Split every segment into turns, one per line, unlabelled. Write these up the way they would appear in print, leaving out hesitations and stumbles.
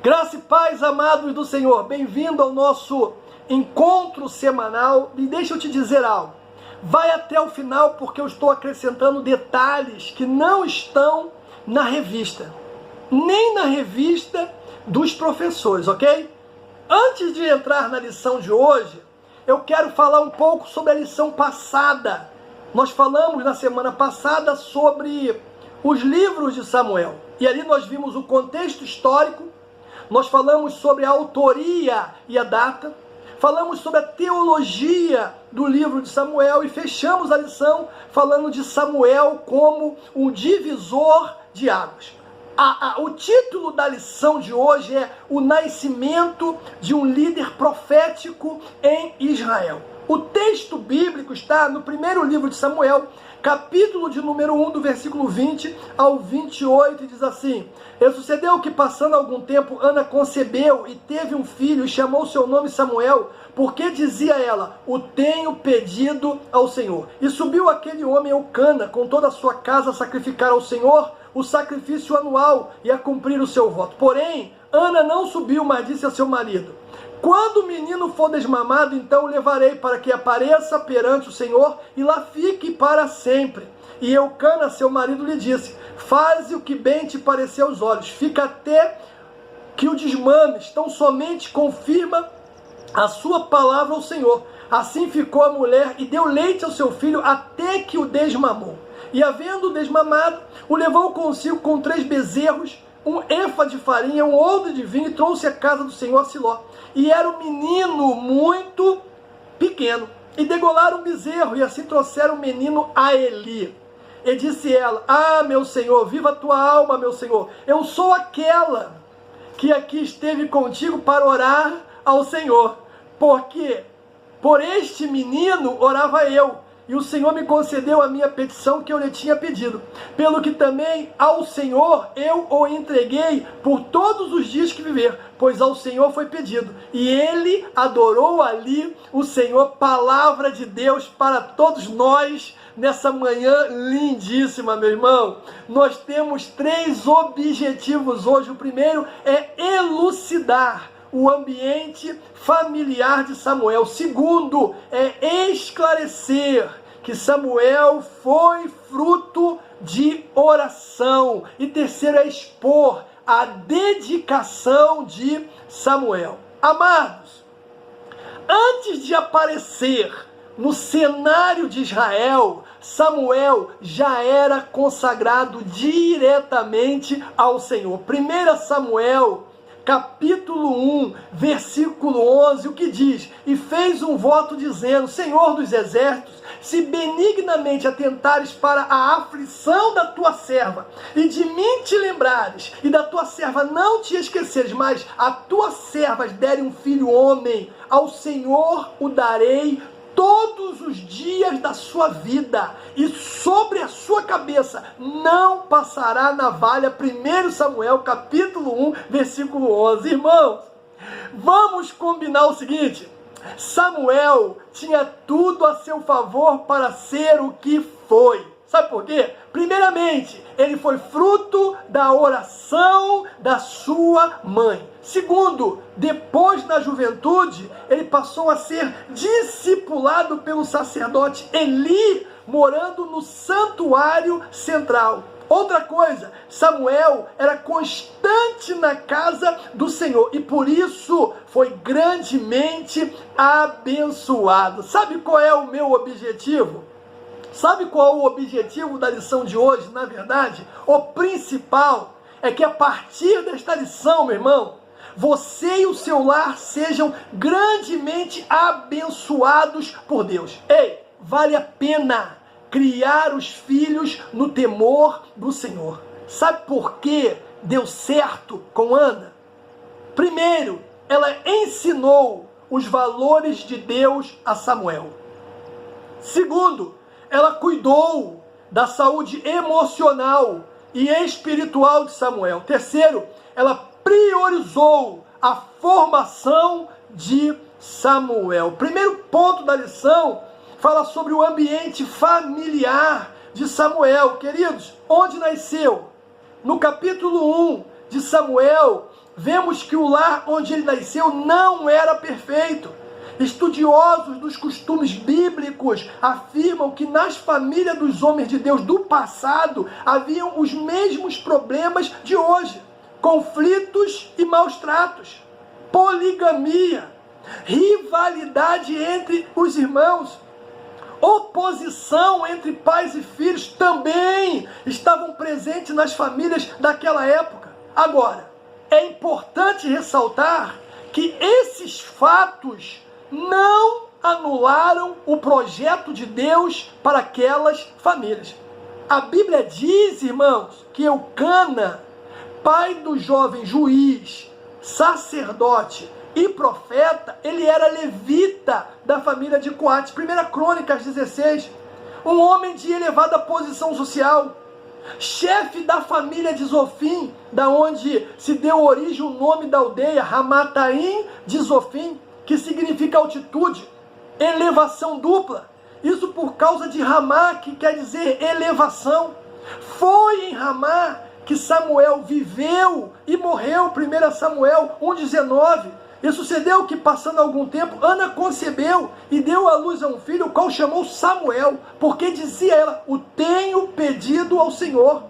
Graça e paz, amados do Senhor, bem-vindo ao nosso encontro semanal. E deixa eu te dizer algo, vai até o final porque eu estou acrescentando detalhes que não estão na revista, nem na revista dos professores, ok? Antes de entrar na lição de hoje, eu quero falar um pouco sobre a lição passada. Nós falamos na semana passada sobre os livros de Samuel, e ali nós vimos o contexto histórico. Nós falamos sobre a autoria e a data, falamos sobre a teologia do livro de Samuel e fechamos a lição falando de Samuel como um divisor de águas. O título da lição de hoje é O Nascimento de um Líder Profético em Israel. O texto bíblico está no primeiro livro de Samuel, capítulo de número 1, do versículo 20 ao 28, e diz assim: E sucedeu que, passando algum tempo, Ana concebeu e teve um filho, e chamou seu nome Samuel, porque dizia ela: O tenho pedido ao Senhor. E subiu aquele homem Eucana, com toda a sua casa, a sacrificar ao Senhor o sacrifício anual e a cumprir o seu voto. Porém, Ana não subiu, mas disse a seu marido: Quando o menino for desmamado, então o levarei para que apareça perante o Senhor e lá fique para sempre. E Eucana, seu marido, lhe disse: Faze o que bem te parecer aos olhos, fica até que o desmames, tão somente confirma a sua palavra ao Senhor. Assim ficou a mulher e deu leite ao seu filho até que o desmamou. E havendo desmamado, o levou consigo com 3 bezerros, um efa de farinha, um odre de vinho, e trouxe à casa do Senhor a Siló. E era um menino muito pequeno. E degolaram um bezerro, e assim trouxeram o menino a Eli. E disse ela: Ah, meu Senhor, viva a tua alma, meu Senhor. Eu sou aquela que aqui esteve contigo para orar ao Senhor. Porque por este menino orava eu. E o Senhor me concedeu a minha petição que eu lhe tinha pedido. Pelo que também ao Senhor eu o entreguei por todos os dias que viver, pois ao Senhor foi pedido. E ele adorou ali o Senhor. Palavra de Deus para todos nós nessa manhã lindíssima, meu irmão. Nós temos 3 objetivos hoje. O primeiro é elucidar o ambiente familiar de Samuel. Segundo é esclarecer que Samuel foi fruto de oração. E terceiro é expor a dedicação de Samuel. Amados, antes de aparecer no cenário de Israel, Samuel já era consagrado diretamente ao Senhor. 1 Samuel capítulo 1, versículo 11, o que diz? E fez um voto dizendo: Senhor dos exércitos, se benignamente atentares para a aflição da tua serva, e de mim te lembrares, e da tua serva não te esqueceres, mas a tuas servas derem um filho homem, ao Senhor o darei todos os dias da sua vida, e sobre a sua cabeça não passará navalha. 1 Samuel capítulo 1, versículo 11. Irmãos, vamos combinar o seguinte: Samuel tinha tudo a seu favor para ser o que foi. Sabe por quê? Primeiramente, ele foi fruto da oração da sua mãe. Segundo, depois na juventude, ele passou a ser discipulado pelo sacerdote Eli, morando no santuário central. Outra coisa, Samuel era constante na casa do Senhor e por isso foi grandemente abençoado. Sabe qual é o meu objetivo? Sabe qual é o objetivo da lição de hoje? Na verdade, o principal é que a partir desta lição, meu irmão, você e o seu lar sejam grandemente abençoados por Deus. Ei, vale a pena criar os filhos no temor do Senhor. Sabe por que deu certo com Ana? Primeiro, ela ensinou os valores de Deus a Samuel. Segundo, ela cuidou da saúde emocional e espiritual de Samuel. Terceiro, ela priorizou a formação de Samuel. O primeiro ponto da lição fala sobre o ambiente familiar de Samuel. Queridos, onde nasceu? No capítulo 1 de Samuel, vemos que o lar onde ele nasceu não era perfeito. Estudiosos dos costumes bíblicos afirmam que nas famílias dos homens de Deus do passado haviam os mesmos problemas de hoje: conflitos e maus tratos, poligamia, rivalidade entre os irmãos, oposição entre pais e filhos também estavam presentes nas famílias daquela época. Agora, é importante ressaltar que esses fatos não anularam o projeto de Deus para aquelas famílias. A Bíblia diz, irmãos, que Eucana, pai do jovem juiz, sacerdote e profeta, ele era levita da família de Coate. 1 Crônicas 16, um homem de elevada posição social, chefe da família de Zofim, da onde se deu origem o nome da aldeia, Ramataim de Zofim, que significa altitude, elevação dupla. Isso por causa de Ramá, que quer dizer elevação. Foi em Ramá que Samuel viveu e morreu. 1 Samuel 1,19. E sucedeu que, passando algum tempo, Ana concebeu e deu à luz a um filho, o qual chamou Samuel, porque dizia ela: o tenho pedido ao Senhor.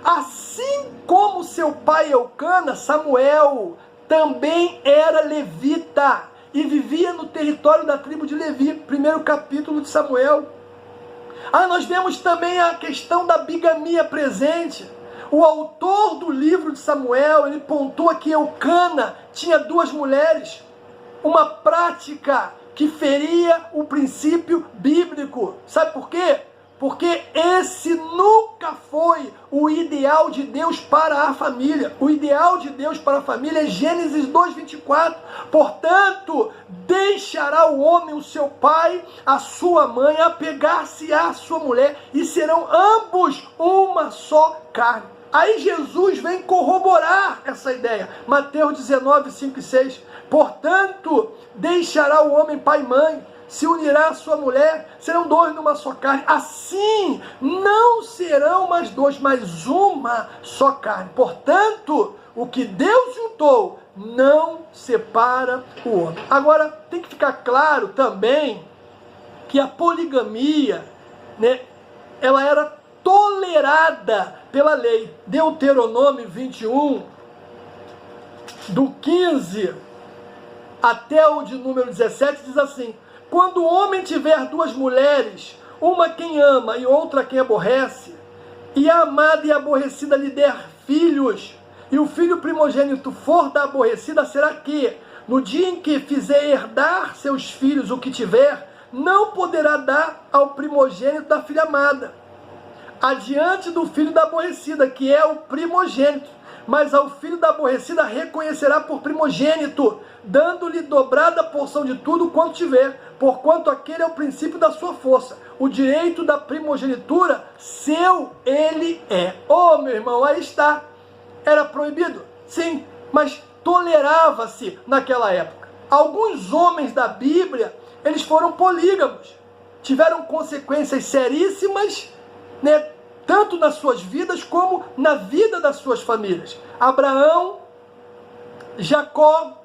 Assim como seu pai Eucana, Samuel também era levita e vivia no território da tribo de Levi. 1º capítulo de Samuel. Nós vemos também a questão da bigamia presente. O autor do livro de Samuel, ele pontua que Eucana tinha 2 mulheres, uma prática que feria o princípio bíblico. Sabe por quê? Porque esse nunca foi o ideal de Deus para a família. O ideal de Deus para a família é Gênesis 2,24. Portanto, deixará o homem o seu pai, a sua mãe, apegar-se à sua mulher, e serão ambos uma só carne. Aí Jesus vem corroborar essa ideia. Mateus 19, 5 e 6. Portanto, deixará o homem pai e mãe, se unirá à sua mulher, serão 2 numa só carne. Assim, não serão mais 2, mas uma só carne. Portanto, o que Deus juntou, não separa o homem. Agora, tem que ficar claro também que a poligamia, ela era tolerada pela lei. Deuteronômio 21, do 15 até o de número 17, diz assim: quando o homem tiver 2 mulheres, uma quem ama e outra quem aborrece, e a amada e a aborrecida lhe der filhos, e o filho primogênito for da aborrecida, será que, no dia em que fizer herdar seus filhos o que tiver, não poderá dar ao primogênito da filha amada, adiante do filho da aborrecida, que é o primogênito. Mas ao filho da aborrecida reconhecerá por primogênito, dando-lhe dobrada porção de tudo quanto tiver, porquanto aquele é o princípio da sua força. O direito da primogenitura, seu ele é. Meu irmão, aí está. Era proibido? Sim, mas tolerava-se naquela época. Alguns homens da Bíblia, eles foram polígamos. Tiveram consequências seríssimas, tanto nas suas vidas como na vida das suas famílias. Abraão, Jacó,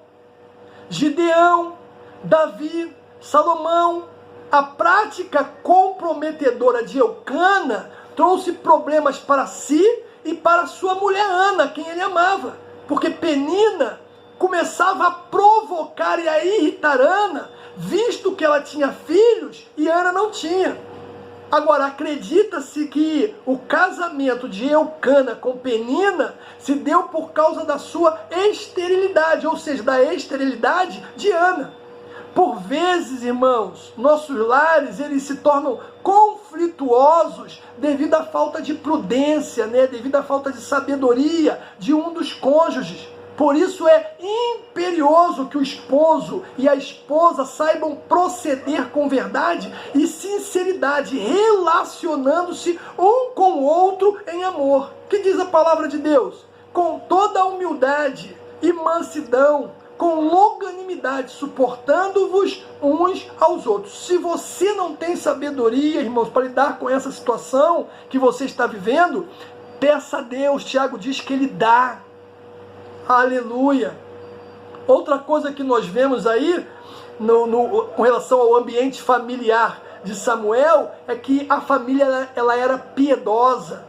Gideão, Davi, Salomão. A prática comprometedora de Eucana trouxe problemas para si e para sua mulher Ana, quem ele amava. Porque Penina começava a provocar e a irritar Ana, visto que ela tinha filhos e Ana não tinha. Agora, acredita-se que o casamento de Eucana com Penina se deu por causa da sua esterilidade, ou seja, da esterilidade de Ana. Por vezes, irmãos, nossos lares eles se tornam conflituosos devido à falta de prudência, devido à falta de sabedoria de um dos cônjuges. Por isso é imperioso que o esposo e a esposa saibam proceder com verdade e sinceridade, relacionando-se um com o outro em amor. O que diz a palavra de Deus? Com toda a humildade e mansidão, com longanimidade, suportando-vos uns aos outros. Se você não tem sabedoria, irmãos, para lidar com essa situação que você está vivendo, peça a Deus. Tiago diz que Ele dá. Aleluia. Outra coisa que nós vemos aí, com relação ao ambiente familiar de Samuel, é que a família ela era piedosa.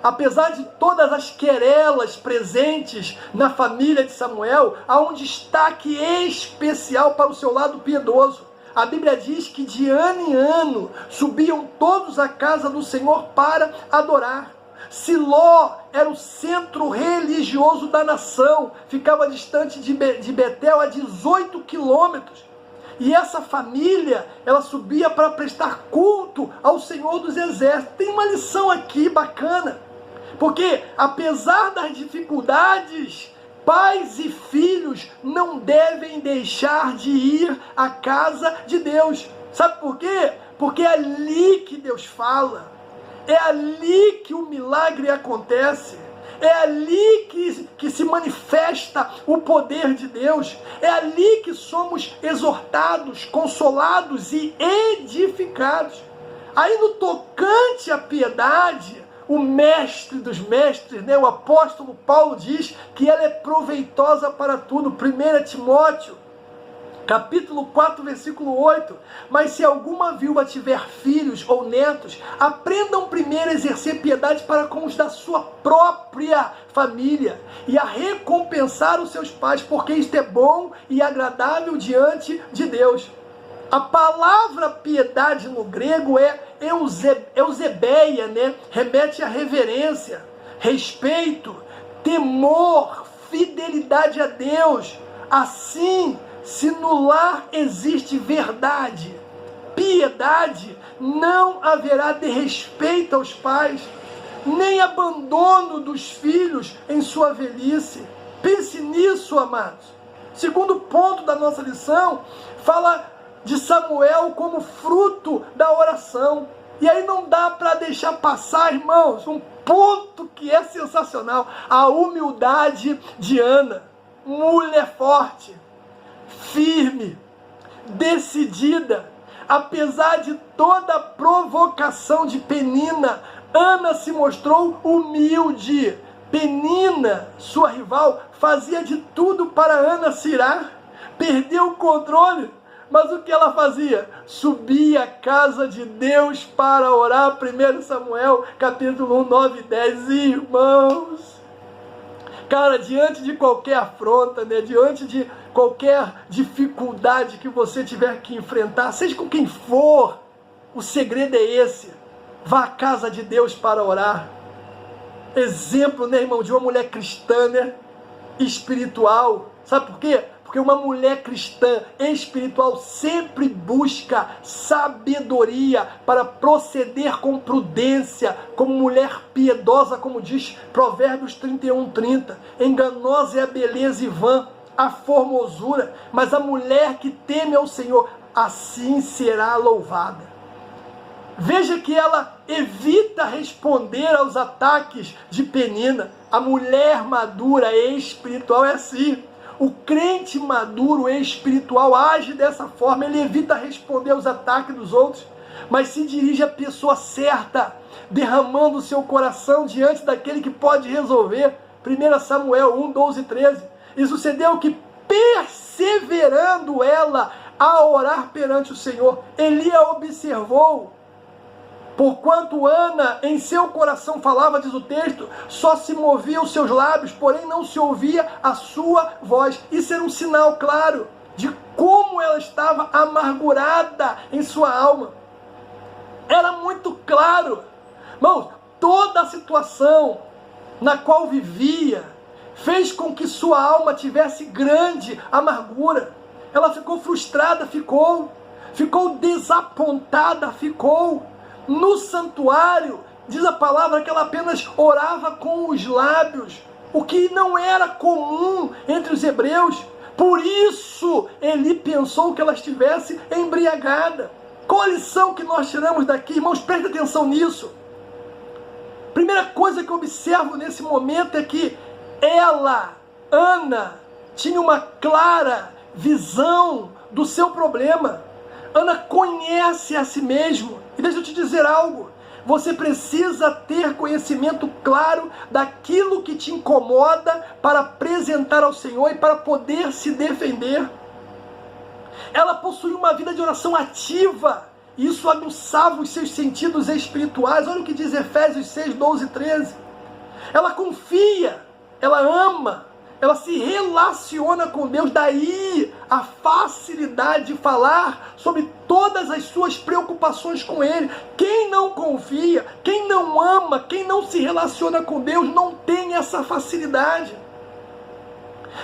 Apesar de todas as querelas presentes na família de Samuel, há um destaque especial para o seu lado piedoso. A Bíblia diz que de ano em ano subiam todos à casa do Senhor para adorar. Siló era o centro religioso da nação, ficava distante de Betel a 18 quilômetros. E essa família, ela subia para prestar culto ao Senhor dos Exércitos. Tem uma lição aqui bacana, porque apesar das dificuldades, pais e filhos não devem deixar de ir à casa de Deus. Sabe por quê? Porque é ali que Deus fala. É ali que o milagre acontece. É ali que se manifesta o poder de Deus. É ali que somos exortados, consolados e edificados. Aí no tocante à piedade, o mestre dos mestres, o apóstolo Paulo diz que ela é proveitosa para tudo. 1 Timóteo, capítulo 4, versículo 8. Mas se alguma viúva tiver filhos ou netos, aprendam primeiro a exercer piedade para com os da sua própria família e a recompensar os seus pais, porque isto é bom e agradável diante de Deus. A palavra piedade no grego é eusebeia, remete a reverência, respeito, temor, fidelidade a Deus. Assim, se no lar existe verdade, piedade, não haverá desrespeito aos pais, nem abandono dos filhos em sua velhice. Pense nisso, amados. Segundo ponto da nossa lição, fala de Samuel como fruto da oração. E aí não dá para deixar passar, irmãos, um ponto que é sensacional: a humildade de Ana. Mulher forte, firme, decidida. Apesar de toda a provocação de Penina, Ana se mostrou humilde. Penina, sua rival, fazia de tudo para Ana se irar, perdeu o controle. Mas o que ela fazia? Subia à casa de Deus para orar. 1 Samuel, capítulo 1, 9 e 10. Irmãos, cara, diante de qualquer afronta, diante de qualquer dificuldade que você tiver que enfrentar, seja com quem for, o segredo é esse: vá à casa de Deus para orar. Exemplo, irmão, de uma mulher cristã, espiritual. Sabe por quê? Porque uma mulher cristã espiritual sempre busca sabedoria para proceder com prudência, como mulher piedosa, como diz Provérbios 31:30. Enganosa é a beleza e vã a formosura, mas a mulher que teme ao Senhor, assim será louvada. Veja que ela evita responder aos ataques de Penina. A mulher madura e espiritual é assim. O crente maduro e espiritual age dessa forma. Ele evita responder aos ataques dos outros, mas se dirige à pessoa certa, derramando o seu coração diante daquele que pode resolver. 1 Samuel 1, 12 e 13. E sucedeu que, perseverando ela a orar perante o Senhor, Eli a observou. Porquanto Ana em seu coração falava, diz o texto, só se movia os seus lábios, porém não se ouvia a sua voz. Isso era um sinal claro de como ela estava amargurada em sua alma. Era muito claro. Irmãos, toda a situação na qual vivia fez com que sua alma tivesse grande amargura. Ela ficou frustrada, ficou desapontada, ficou. No santuário, diz a palavra que ela apenas orava com os lábios, o que não era comum entre os hebreus. Por isso, Eli pensou que ela estivesse embriagada. Qual a lição que nós tiramos daqui? Irmãos, preste atenção nisso. Primeira coisa que eu observo nesse momento é que ela, Ana, tinha uma clara visão do seu problema. Ana conhece a si mesma. E deixa eu te dizer algo. Você precisa ter conhecimento claro daquilo que te incomoda para apresentar ao Senhor e para poder se defender. Ela possuía uma vida de oração ativa. Isso aguçava os seus sentidos espirituais. Olha o que diz Efésios 6, 12 e 13. Ela confia, ela ama, ela se relaciona com Deus. Daí a facilidade de falar sobre todas as suas preocupações com Ele. Quem não confia, quem não ama, quem não se relaciona com Deus, não tem essa facilidade.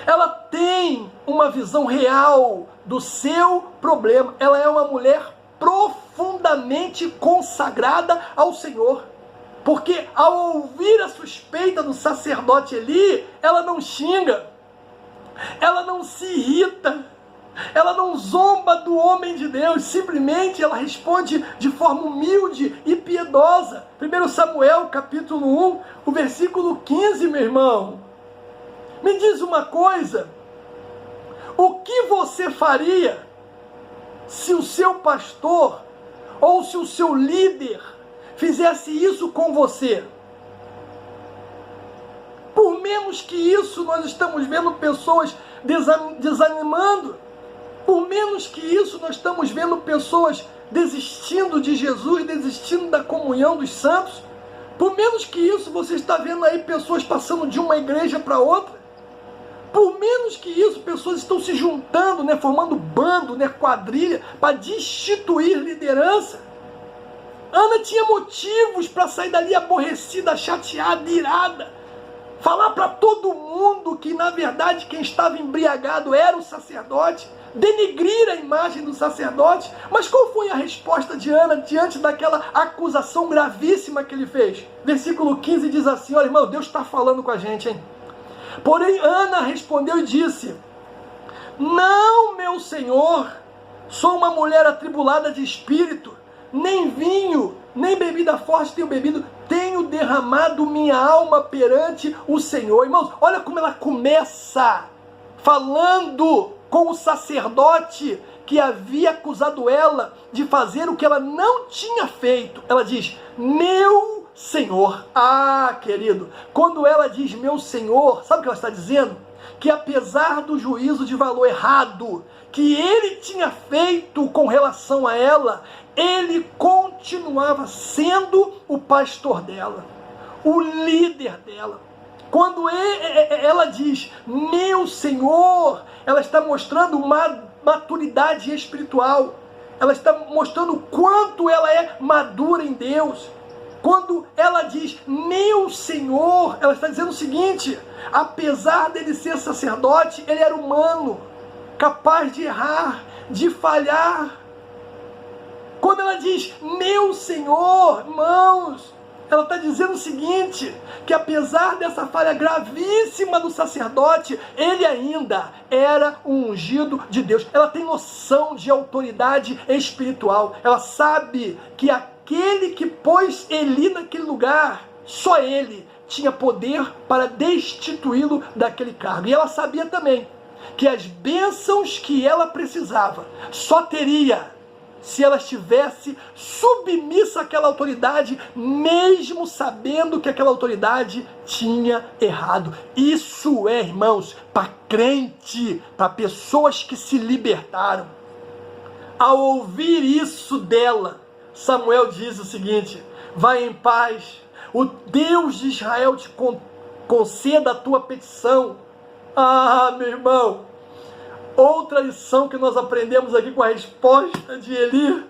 Ela tem uma visão real do seu problema. Ela é uma mulher profundamente consagrada ao Senhor. Porque ao ouvir a suspeita do sacerdote Eli, ela não xinga, ela não se irrita, ela não zomba do homem de Deus, simplesmente ela responde de forma humilde e piedosa. 1 Samuel capítulo 1, o versículo 15, meu irmão. Me diz uma coisa, o que você faria se o seu pastor ou se o seu líder fizesse isso com você? Por menos que isso, nós estamos vendo pessoas desanimando. Por menos que isso, nós estamos vendo pessoas desistindo de Jesus, desistindo da comunhão dos santos. Por menos que isso, você está vendo aí pessoas passando de uma igreja para outra. Por menos que isso, pessoas estão se juntando, formando bando, quadrilha, para destituir liderança. Ana tinha motivos para sair dali aborrecida, chateada, irada. Falar para todo mundo que, na verdade, quem estava embriagado era o sacerdote. Denegrir a imagem do sacerdote. Mas qual foi a resposta de Ana diante daquela acusação gravíssima que ele fez? Versículo 15 diz assim, olha, irmão, Deus está falando com a gente, hein? Porém, Ana respondeu e disse, não, meu senhor, sou uma mulher atribulada de espírito, nem vinho, nem bebida forte tenho bebido, tenho derramado minha alma perante o Senhor. Irmãos, olha como ela começa falando com o sacerdote que havia acusado ela de fazer o que ela não tinha feito. Ela diz, meu Senhor. Ah, querido, quando ela diz meu Senhor, sabe o que ela está dizendo? Que apesar do juízo de valor errado que ele tinha feito com relação a ela, ele continuava sendo o pastor dela, o líder dela. Quando ela diz meu Senhor, ela está mostrando uma maturidade espiritual, ela está mostrando o quanto ela é madura em Deus. Quando ela diz meu Senhor, ela está dizendo o seguinte, apesar dele ser sacerdote, ele era humano, capaz de errar, de falhar. Quando ela diz meu Senhor, irmãos, ela está dizendo o seguinte, que apesar dessa falha gravíssima do sacerdote, ele ainda era um ungido de Deus. Ela tem noção de autoridade espiritual. Ela sabe que aquele que pôs Eli naquele lugar, só ele tinha poder para destituí-lo daquele cargo. E ela sabia também que as bênçãos que ela precisava só teria se ela estivesse submissa àquela autoridade, mesmo sabendo que aquela autoridade tinha errado. Isso é, irmãos, para crente, para pessoas que se libertaram. Ao ouvir isso dela, Samuel diz o seguinte, vai em paz, o Deus de Israel te conceda a tua petição. Ah, meu irmão, outra lição que nós aprendemos aqui com a resposta de Eli,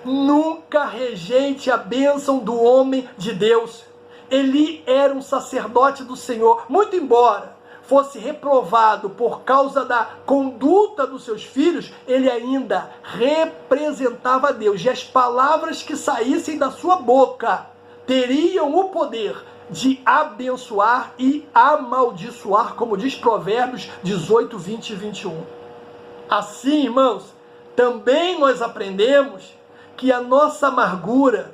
nunca rejeite a bênção do homem de Deus. Eli era um sacerdote do Senhor, muito embora fosse reprovado por causa da conduta dos seus filhos, ele ainda representava Deus, e as palavras que saíssem da sua boca teriam o poder de abençoar e amaldiçoar, como diz Provérbios 18, 20 e 21. Assim, irmãos, também nós aprendemos que a nossa amargura,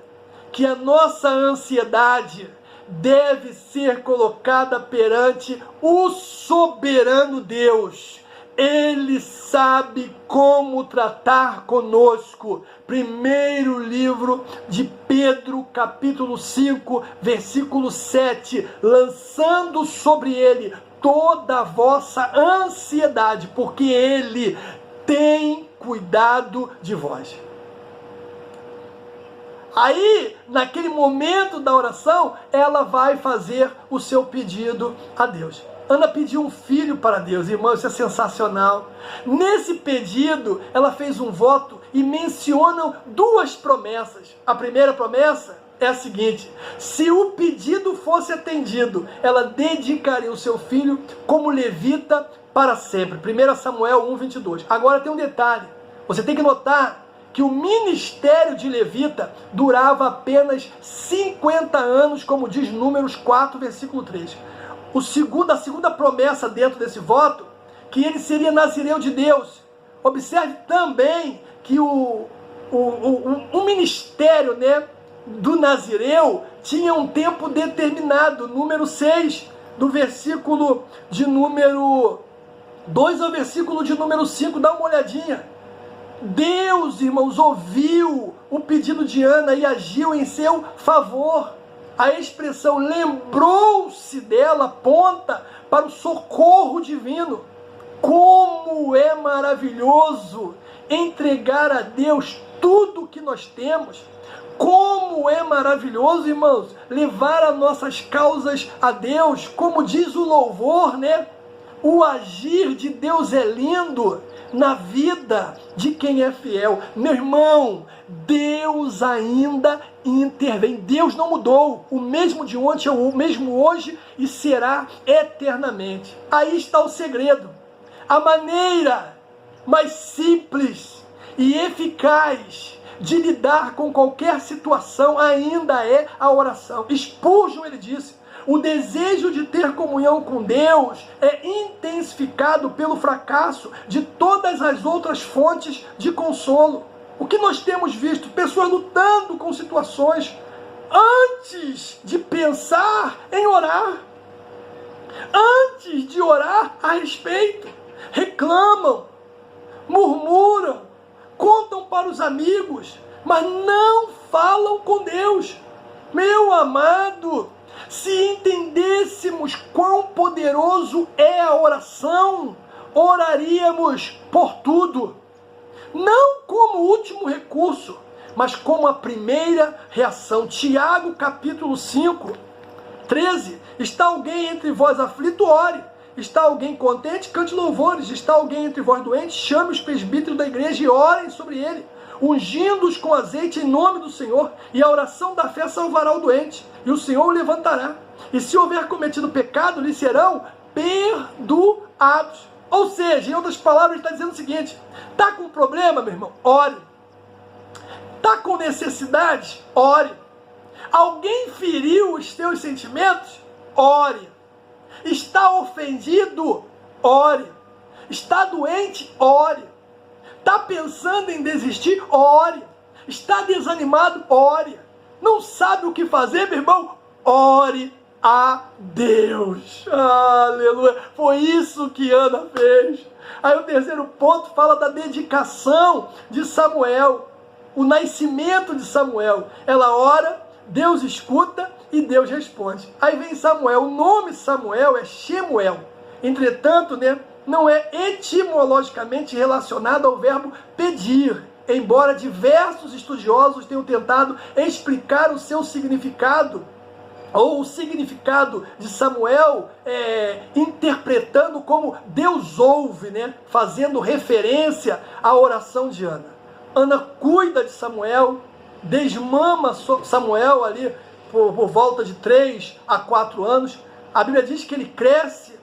que a nossa ansiedade deve ser colocada perante o soberano Deus. Ele sabe como tratar conosco. Primeiro livro de Pedro, capítulo 5, versículo 7. Lançando sobre ele toda a vossa ansiedade, porque ele tem cuidado de vós. Aí, naquele momento da oração, ela vai fazer o seu pedido a Deus. Ana pediu um filho para Deus, irmão, isso é sensacional. Nesse pedido, ela fez um voto e mencionam duas promessas. A primeira promessa é a seguinte: se o pedido fosse atendido, ela dedicaria o seu filho como levita para sempre. 1 Samuel 1:22. Agora tem um detalhe, você tem que notar que o ministério de levita durava apenas 50 anos, como diz Números 4, versículo 3. A segunda promessa dentro desse voto, que ele seria nazireu de Deus. Observe também que o ministério, né, do nazireu tinha um tempo determinado. Número 6, do versículo de número 2 ao versículo de número 5, dá uma olhadinha. Deus, irmãos, ouviu o pedido de Ana e agiu em seu favor. A expressão lembrou-se dela aponta para o socorro divino. Como é maravilhoso entregar a Deus tudo o que nós temos. Como é maravilhoso, irmãos, levar as nossas causas a Deus. Como diz o louvor, né? O agir de Deus é lindo na vida de quem é fiel. Meu irmão, Deus ainda intervém. Deus não mudou. O mesmo de ontem é o mesmo hoje e será eternamente. Aí está o segredo. A maneira mais simples e eficaz de lidar com qualquer situação ainda é a oração. Spurgeon, ele disse: o desejo de ter comunhão com Deus é intensificado pelo fracasso de todas as outras fontes de consolo. O que nós temos visto? Pessoas lutando com situações antes de pensar em orar. Antes de orar a respeito. Reclamam, murmuram, contam para os amigos, mas não falam com Deus. Meu amado, se entendêssemos quão poderoso é a oração, oraríamos por tudo. Não como último recurso, mas como a primeira reação. Tiago, capítulo 5, 13. Está alguém entre vós aflito? Ore. Está alguém contente? Cante louvores. Está alguém entre vós doente? Chame os presbíteros da igreja e orem sobre ele, ungindo-os com azeite em nome do Senhor, e a oração da fé salvará o doente, e o Senhor o levantará. E se houver cometido pecado, lhe serão perdoados. Ou seja, em outras palavras, ele está dizendo o seguinte: está com problema, meu irmão? Ore. Está com necessidade? Ore. Alguém feriu os teus sentimentos? Ore. Está ofendido? Ore. Está doente? Ore. Está pensando em desistir? Ore. Está desanimado? Ore. Não sabe o que fazer, meu irmão? Ore a Deus. Aleluia. Foi isso que Ana fez. Aí o terceiro ponto fala da dedicação de Samuel. O nascimento de Samuel. Ela ora, Deus escuta e Deus responde. Aí vem Samuel. O nome Samuel é Shemuel. Entretanto, né, não é etimologicamente relacionado ao verbo pedir, embora diversos estudiosos tenham tentado explicar o seu significado, ou o significado de Samuel, interpretando como Deus ouve, né, fazendo referência à oração de Ana. Ana cuida de Samuel, desmama Samuel ali por volta de 3 a 4 anos. A Bíblia diz que ele cresce,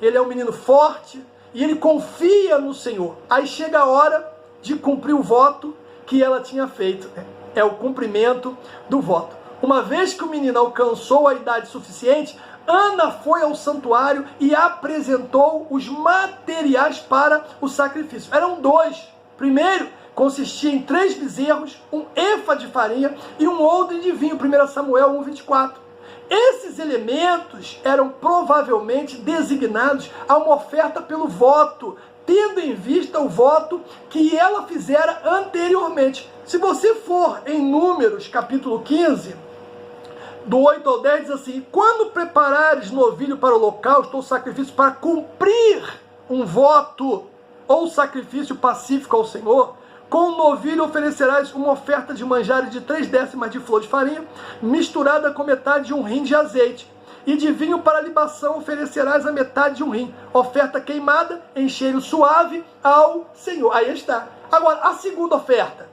ele é um menino forte e ele confia no Senhor. Aí chega a hora de cumprir o voto que ela tinha feito. É o cumprimento do voto. Uma vez que o menino alcançou a idade suficiente, Ana foi ao santuário e apresentou os materiais para o sacrifício. Eram 2. Primeiro, consistia em 3 bezerros, um efa de farinha e um odre de vinho. 1 Samuel 1:24. Esses elementos eram provavelmente designados a uma oferta pelo voto, tendo em vista o voto que ela fizera anteriormente. Se você for em Números, capítulo 15, do 8 ao 10, diz assim: quando preparares novilho para o holocausto ou sacrifício para cumprir um voto ou sacrifício pacífico ao Senhor, com o novilho oferecerás uma oferta de manjares de 3/10 de flor de farinha, misturada com metade de um rim de azeite. E de vinho para libação oferecerás a metade de um rim. Oferta queimada em cheiro suave ao Senhor. Aí está. Agora, a segunda oferta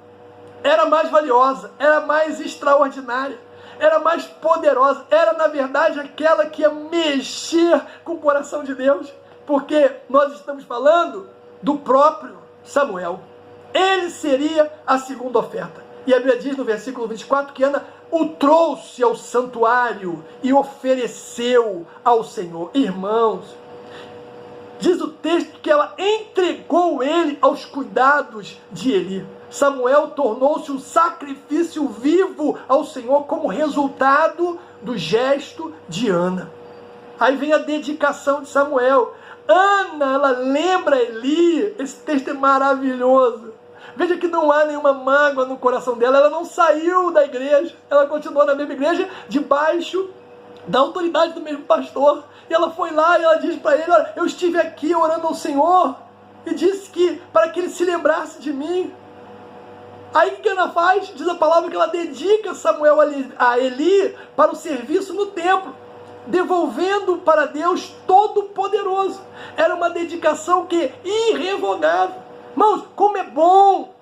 era mais valiosa, era mais extraordinária, era mais poderosa. Era, na verdade, aquela que ia mexer com o coração de Deus. Porque nós estamos falando do próprio Samuel. Ele seria a segunda oferta. E a Bíblia diz no versículo 24 que Ana o trouxe ao santuário e ofereceu ao Senhor. Irmãos, diz o texto que ela entregou ele aos cuidados de Eli. Samuel tornou-se um sacrifício vivo ao Senhor como resultado do gesto de Ana. Aí vem a dedicação de Samuel. Ana, ela lembra Eli. Esse texto é maravilhoso. Veja que não há nenhuma mágoa no coração dela. Ela não saiu da igreja. Ela continuou na mesma igreja, debaixo da autoridade do mesmo pastor. E ela foi lá e ela diz para ele: olha, eu estive aqui orando ao Senhor e disse que para que ele se lembrasse de mim. Aí o que Ana faz? Diz a palavra que ela dedica Samuel a Eli para o serviço no templo, devolvendo para Deus Todo-Poderoso. Era uma dedicação que irrevogável. Irmãos, como é bom,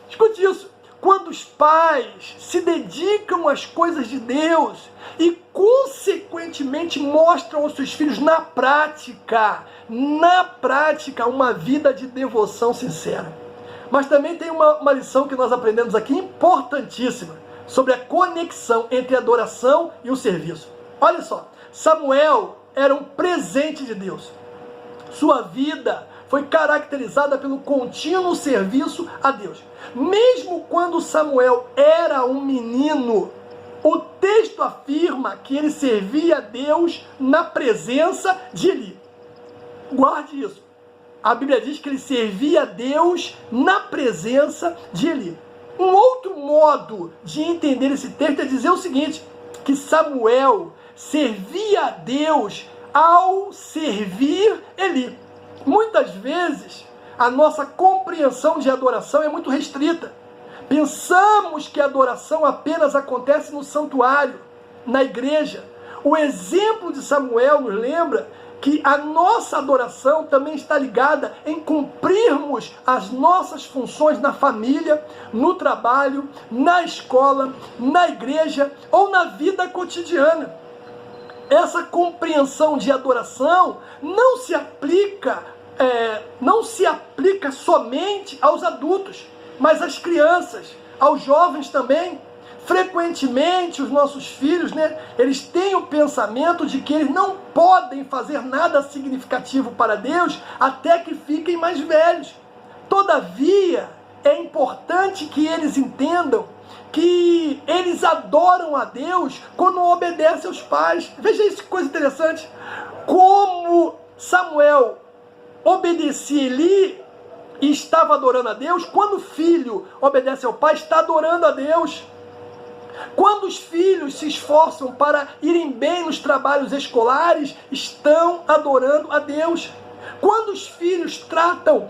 escute isso, quando os pais se dedicam às coisas de Deus e consequentemente mostram aos seus filhos na prática, uma vida de devoção sincera. Mas também tem uma lição que nós aprendemos aqui, importantíssima, sobre a conexão entre a adoração e o serviço. Olha só, Samuel era um presente de Deus. Sua vida foi caracterizada pelo contínuo serviço a Deus. Mesmo quando Samuel era um menino, o texto afirma que ele servia a Deus na presença de Eli. Guarde isso. A Bíblia diz que ele servia a Deus na presença de Eli. Um outro modo de entender esse texto é dizer o seguinte, que Samuel servia a Deus ao servir Eli. Muitas vezes, a nossa compreensão de adoração é muito restrita. Pensamos que a adoração apenas acontece no santuário, na igreja. O exemplo de Samuel nos lembra que a nossa adoração também está ligada em cumprirmos as nossas funções na família, no trabalho, na escola, na igreja ou na vida cotidiana. Essa compreensão de adoração não se aplica somente aos adultos, mas às crianças, aos jovens também. Frequentemente os nossos filhos, eles têm o pensamento de que eles não podem fazer nada significativo para Deus até que fiquem mais velhos. Todavia, é importante que eles entendam que eles adoram a Deus quando obedecem aos pais. Veja isso, que coisa interessante. Como Samuel obedecia Eli e estava adorando a Deus, quando o filho obedece ao pai, está adorando a Deus. Quando os filhos se esforçam para irem bem nos trabalhos escolares, estão adorando a Deus. Quando os filhos tratam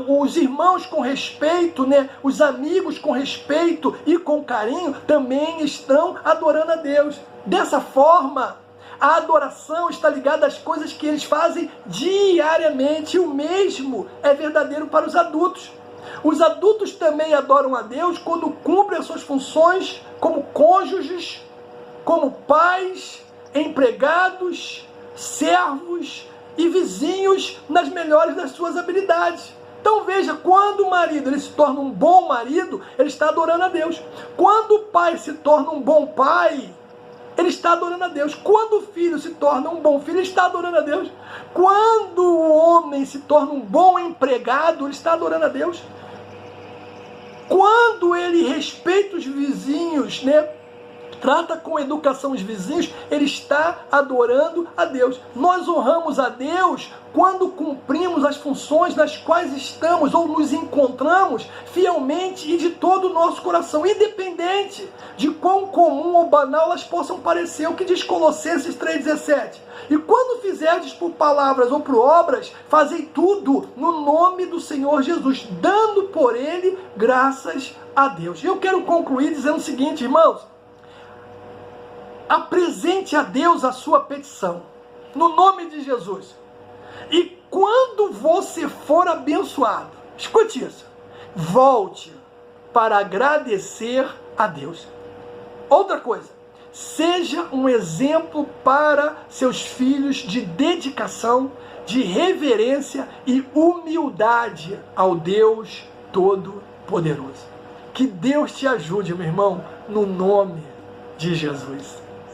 os irmãos com respeito, os amigos com respeito e com carinho, também estão adorando a Deus. Dessa forma, a adoração está ligada às coisas que eles fazem diariamente. E o mesmo é verdadeiro para os adultos. Os adultos também adoram a Deus quando cumprem as suas funções como cônjuges, como pais, empregados, servos e vizinhos nas melhores das suas habilidades. Então veja, quando o marido ele se torna um bom marido, ele está adorando a Deus. Quando o pai se torna um bom pai, ele está adorando a Deus. Quando o filho se torna um bom filho, ele está adorando a Deus. Quando o homem se torna um bom empregado, ele está adorando a Deus. Quando ele respeita os vizinhos, trata com educação os vizinhos, ele está adorando a Deus. Nós honramos a Deus quando cumprimos as funções nas quais estamos ou nos encontramos fielmente e de todo o nosso coração, independente de quão comum ou banal elas possam parecer. O que diz Colossenses 3,17? E quando fizerdes por palavras ou por obras, fazei tudo no nome do Senhor Jesus, dando por ele graças a Deus. E eu quero concluir dizendo o seguinte, irmãos: apresente a Deus a sua petição, no nome de Jesus. E quando você for abençoado, escute isso, volte para agradecer a Deus. Outra coisa, seja um exemplo para seus filhos de dedicação, de reverência e humildade ao Deus Todo-Poderoso. Que Deus te ajude, meu irmão, no nome de Jesus.